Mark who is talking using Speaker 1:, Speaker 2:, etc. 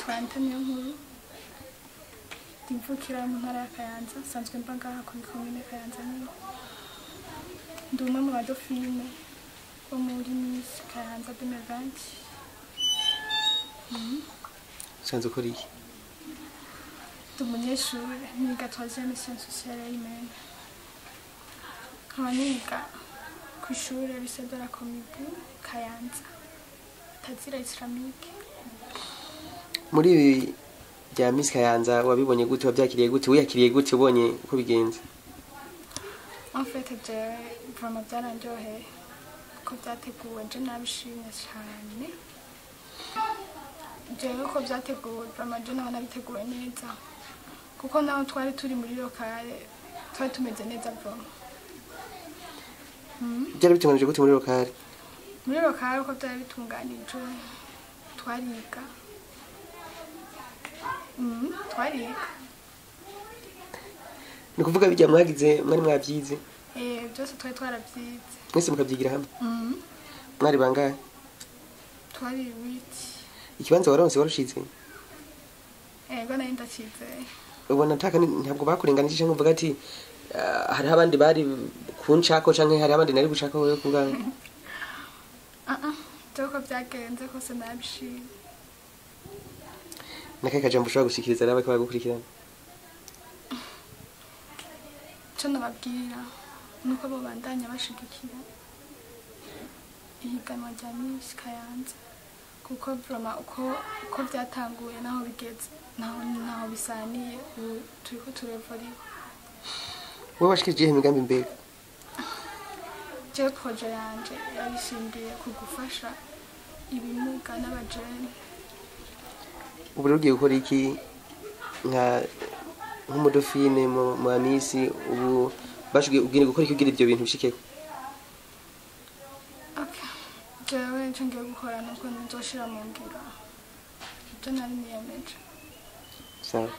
Speaker 1: Twante niyo nkuru dimvukira mu ntara ya Kayanza sanzwe mba ngaha kuri komine Kayanza nyine ndi umwe mu badofine bo muri Miss Kayanza 2020
Speaker 2: sanzwe ukora iki
Speaker 1: ndi umunyeshuri niga troisième sciences sociales et humaines nkaba niga ku ishuri lycée de la Comibu Kayanza Tazira Islamique.
Speaker 2: Muri ibi bya Miss Kayanza wabibonye gute wabyakiriye gute wiyakiriye gute ubonye uko bigenze
Speaker 1: En fait vraiment byaranjoheye ko byateguwe nje nabishimye cyane jewe ko byateguwe vraiment je nabona biteguwe neza kuko naho twari turi muri lokale twari tumeze neza vraiment
Speaker 2: byari bitunganije gute muri lokale
Speaker 1: ko byari bitunganije twariga
Speaker 2: ni kuvuga bijya mwagize mwari mwabyize
Speaker 1: byose twari twarabyize
Speaker 2: mwese mukabyigira hamwe mwari bangahe
Speaker 1: twari 8
Speaker 2: ikibanza waronse warushize
Speaker 1: ego nari ndakize
Speaker 2: ubona ntabwo bakurenganije ngo uvuga ati hari abandi bari kunshako canke hari abandi nari gushaka wowe kungana
Speaker 1: Toko byagenze kose nabishimye
Speaker 2: nakaye kajambo ushobora gushikiriza n'abako bagukurikirana
Speaker 1: cyo nababwira nuko bo bandanya bashigikira ihiganwa rya Miss Kayanza kuko vraiment uko byatanguye naho bigeze naho bisaniye turiko turevoriwe
Speaker 2: wowe washikije imigambi mbere
Speaker 1: je projet yanje yarishingiye kugufasha ibimuga n'abajene
Speaker 2: ubu rero ugiye gukora iki nk'umudofine mu Miss ubu bashugiye ubwire gukora iki ugira ibyo bintu bishikeko
Speaker 1: jewe nje ngiye gukora nuko nzoshira mu ngiro ibyo nari niyemeje
Speaker 2: sawa